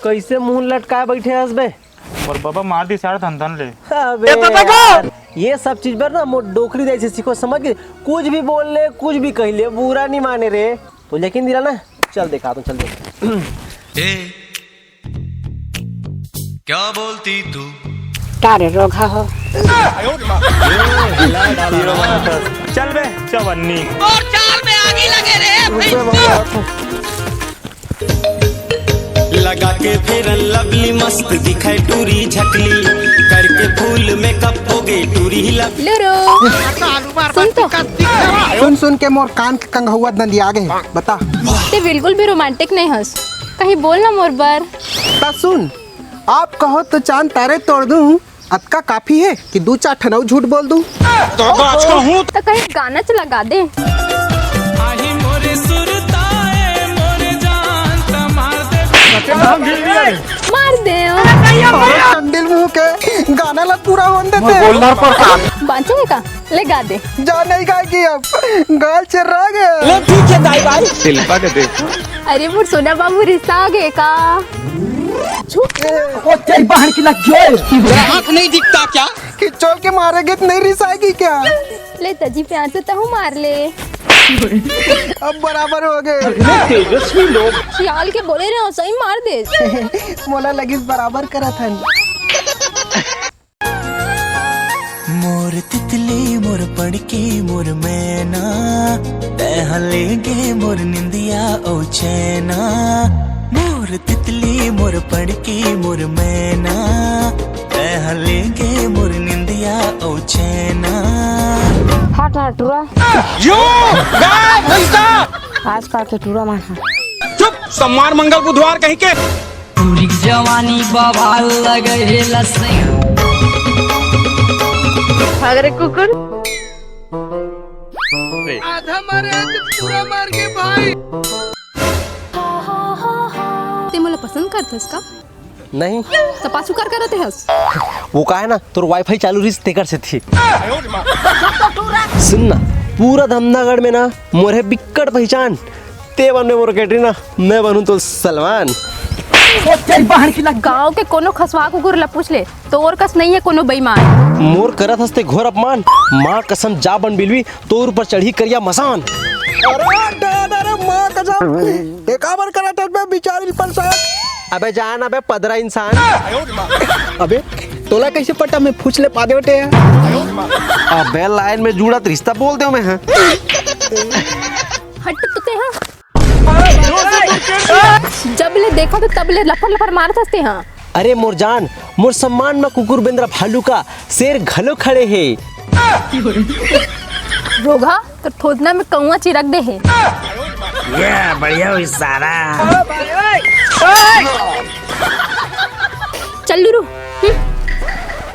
कैसे मुंह लटकाए बैठे हस बे? और बाबा मार दी साढ़े धन ले। अबे यार, ये सब चीज पर ना मो डोकरी दे से सीखो, समझ के कुछ भी बोल ले कुछ भी कह ले, बुरा नहीं माने रे। तो यकीन दिला ना, चल दिखा दूं, चल देख। क्या बोलती तू? कारे रोगा हो। चल बे चवन्नी और चाल में आगे लगे रे। लगा के फिर लवली मस्त दिखाई टूरी झकली करके फूल में कप हो गई टूरी सुन सुन के मोर कान के कंघुआ नदी आ गए। बता ते बिल्कुल भी रोमांटिक नहीं हंस, कहीं बोल ना मोर बर। ता सुन, आप कहो तो चांद तारे तोड़ दूं, अतका काफी है कि 2-4 ठनऊ झूठ बोल दूं। तो कहीं गाना चला गा दे। मार दे चंडिल मुंह के गाना ला पूरा होन देते। बांचेगा का ले गा दे। जा नहीं गाएगी अब, गाल चर्रा गया। ले ठीक है दाई भाई। शिल्पा के देख। अरे वो सोना बाबू रिश्ता आ गए का? ओ तेरी बहन की लग जोर। आँख नहीं दिखता क्या? खिचोल के मारेगे तो नहीं रिसाएगी क्या? ले तजी प्यार से तहु मार ले। अब बराबर हो गए। तेजस्वी लोग ख्याल के बोले रहे हो, सही मार दे। मोला लगी बराबर करा था। मोर तितली मोर पड़के मोर मैना तह लेंगे मोर निंदिया ओ चैना। मोर तितली मोर पड़के मोर मैना तह लेंगे मोर निंदिया ओ चैना। हट हट टूरा। यो गाय भैंसा आज का के टूरा मार। चुप, सम्मान मंगल बुधवार कहीं के। पूरी जवानी बवाल लगे लसे। अरे कुकुर आधा मारे तो पूरा मार के भाई। ते मला पसंद करतेस का? नहीं तो पाछू कर करते हस। वो का है ना, तोर वाईफाई चालू रही तेकर से थी। सुन ना, पूरा धमदागढ़ में ना मोरे बिक्कट पहचान। ते बन में मोर कैटरीना, मैं बनूं तो सलमान। गाँव के कोनो खसवा कुकुर ला पूछ ले, तो और कस नहीं है कोनो बेईमान। मोर करत हस्ते घोर अपमान, माँ कसम जा बन बिलवी तोर ऊपर चढ़ी करिया मसान। अरे माँ कसम, एकावर कराटे में बिचारी पलसा। अबे जान, अबे पदरा इंसान। अबे तोला कैसे पटा मैं पूछ ले पादे बटे। अबे लाइन में जुड़ा तो रिश्ता बोलते हो मैं। हाँ हट तुते हैं। जब ले देखो तो तब ले लफर लफर मारत हस्ते हैं। अरे मोर जान, मोर सम्मान में कुकुर बेंद्रा भालू का शेर घलो खड़े है। रोगा तो थोदना में कौआ चिरक दे है। ये बढ़िया हुई सारा। चल लुरु।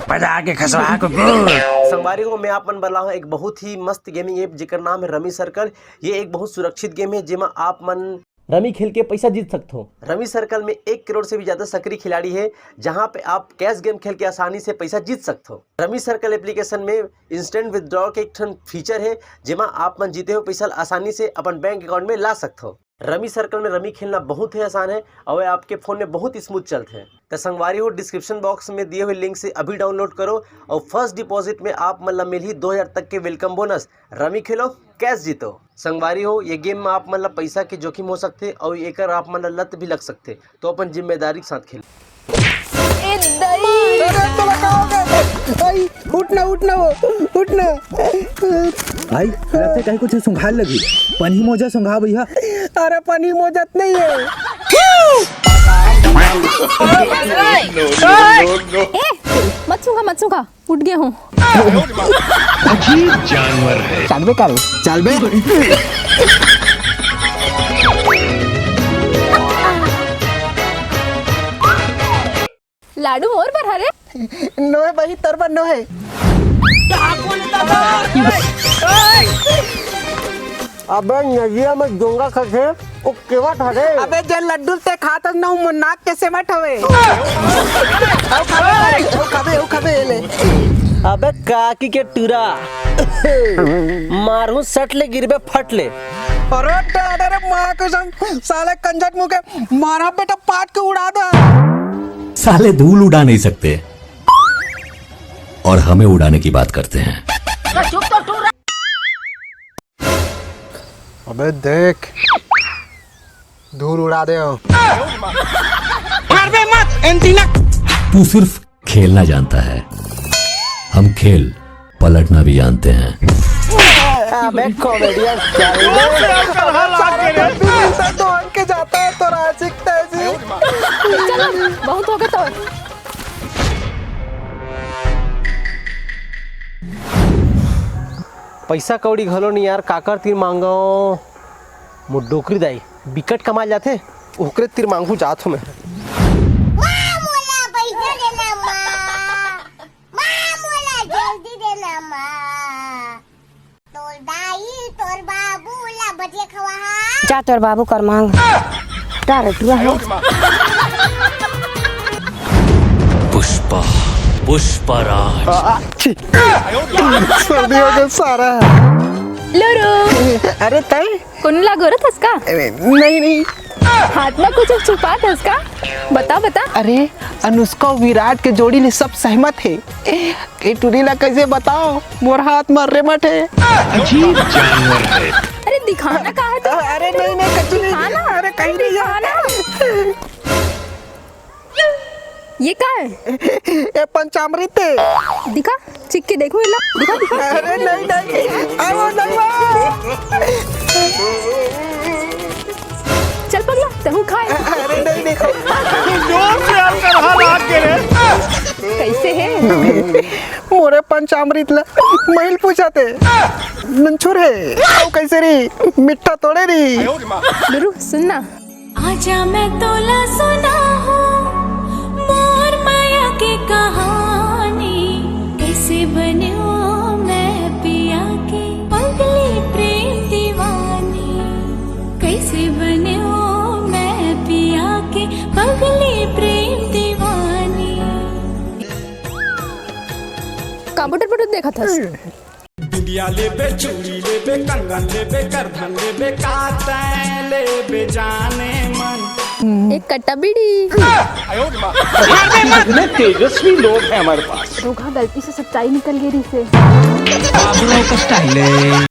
बजा के खसवा को। संगवारी को मैं आप मन बला हूँ एक बहुत ही मस्त गेमिंग ऐप जेकर नाम है रमी सर्कल। ये एक बहुत सुरक्षित गेम है जेमा आप मन रमी खेल के पैसा जीत सकते हो। रमी सर्कल में 1 करोड़ से भी ज्यादा सक्रिय खिलाड़ी है, जहां पे आप कैश गेम खेल के आसानी से पैसा जीत सकते हो। रमी सर्कल एप्लीकेशन में इंस्टेंट विथड्रॉ के एक फीचर है, जेमा आप मन जीते हो पैसा आसानी से अपन बैंक अकाउंट में ला सकते हो। रमी सर्कल में रमी खेलना बहुत ही आसान है और आपके फोन में बहुत स्मूथ चलते हैं। तो संगवारी हो डिस्क्रिप्शन बॉक्स में दिए हुए लिंक से अभी डाउनलोड करो और फर्स्ट डिपॉजिट में आप मतलब मिल ही 2000 तक के वेलकम बोनस। रमी खेलो, कैश जीतो। संगवारी हो ये गेम में आप मतलब पैसा के जोखिम हो सकते और एक आप मतलब लत भी लग सकते, तो अपन जिम्मेदारी के साथ खेलो। उठना उठना वो उठना भाई रस्ते कहीं कुछ सुंघाल लगी। पनी मोजा सुंघा भैया। अरे पानी मौजत नहीं है। मत सूंघा उठ गया हूँ। अजीब जानवर है। चल बे कर चल बे। लाडू और पर हरे नो है भाई, तरबा नो है। अबे नजिया में डोंगा खसे ओ केवा थारे। अबे जे लड्डू से खात न हूं नाक कैसे मत हवे। ओ खाबे ले। अबे काकी के टूरा मारू सट ले गिरबे फट ले। अरे अरे माँ कसम, साले कंजर मुंह के मारा बेटा पाट के उड़ा दो। साले धूल उड़ा नहीं सकते और हमें उड़ाने की बात करते हैं। अबे देख, धूल उड़ा दे। मार बे मत एंटीना। तू सिर्फ खेलना जानता है, हम खेल पलटना भी जानते हैं। अबे कॉमेडियन दौड़ के जाता है तो राशिक तैसी। चलो बहुत हो गया तो। पैसा कौड़ी घलो नहीं यार, काकर तीर मांगो मुडोकरी दाई बिकट कमा जाते ओकरे तीर मांगू जात हूँ मैं। जा तोर बाबू कर मांग टारटुआ है। पुष्पा पुष्पराज। सर्दी हो गया सारा। लुरु अरे तय कौन लागो रहा था इसका? नहीं हाथ में कुछ छुपा था इसका? बता बता। अरे अनुष्का और विराट के जोड़ी ने सब सहमत है। ए टूरीला कैसे बताओ, मोर हाथ में रेमट है। अजीब जानवर है। अरे दिखाना कहा है तो? अरे नहीं कच्ची नहीं, अरे कहीं नहीं दिखाना। ये क्या है? ये पंचामृत है। दिखा चिक के देखो इला, दिखा दिखा। अरे नहीं चल पगला तहु खाए। अरे नहीं जोर से आप कर हाथ के रे। कैसे है? मोरे पंचामृत ला महिल पूछाते नंछुर है आओ कैसे री मिठा तोड़े री। लुरु सुनना। आजा मैं तोला सुना हूँ मोर माया की कहानी, कैसे बनो मैं पिया के पगली प्रेम दीवानी, कैसे बनो मैं पिया के पगली प्रेम दीवानी। कंप्यूटर पर देखा था। बिंदिया लेबे चूड़ी लेबे कंगन लेबे करधन लेबे कातैं लेबे जाने मन। एक कट्टा बीड़ी। इतने तेजस्वी लोग हैं हमारे पास। रोगा गलती से सच्चाई निकल गई री से। बाबू का स्टाइल है।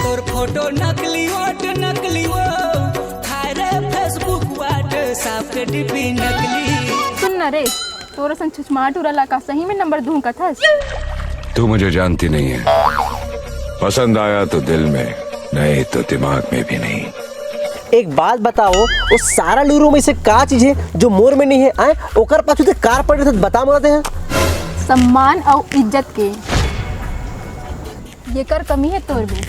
तोर फोटो नकली वो थारे फेसबुक व्हाट्सएप के डीपी नकली। सुन ना रे, तोरा सन छुछमाट उड़ाला का सही में नंबर दूं का था। तू मुझे जानती नहीं है, पसंद आया तो दिल में, नहीं तो दिमाग में भी नहीं। एक बात बताओ, उस सारा लूरो में से का चीज है जो मोर में नहीं है? आए ओकर पाछू ते कार पड़े तो बता मारते हैं। सम्मान और इज्जत के ये कर कमी है तोर में।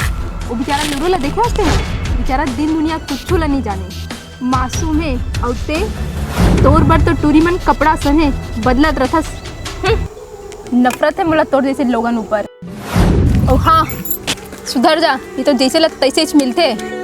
वो बेचारा लूरो ला देखे होते हैं, बेचारा दिन दुनिया कुछ ला नहीं जाने, मासूम है। और ते तोर बर तो टूरी मन कपड़ा सने बदलत रथस। नफरत है मुला तोड़ जैसे लोगन ऊपर। और हाँ सुधर जा, ये तो जैसे लग तैसे मिलते।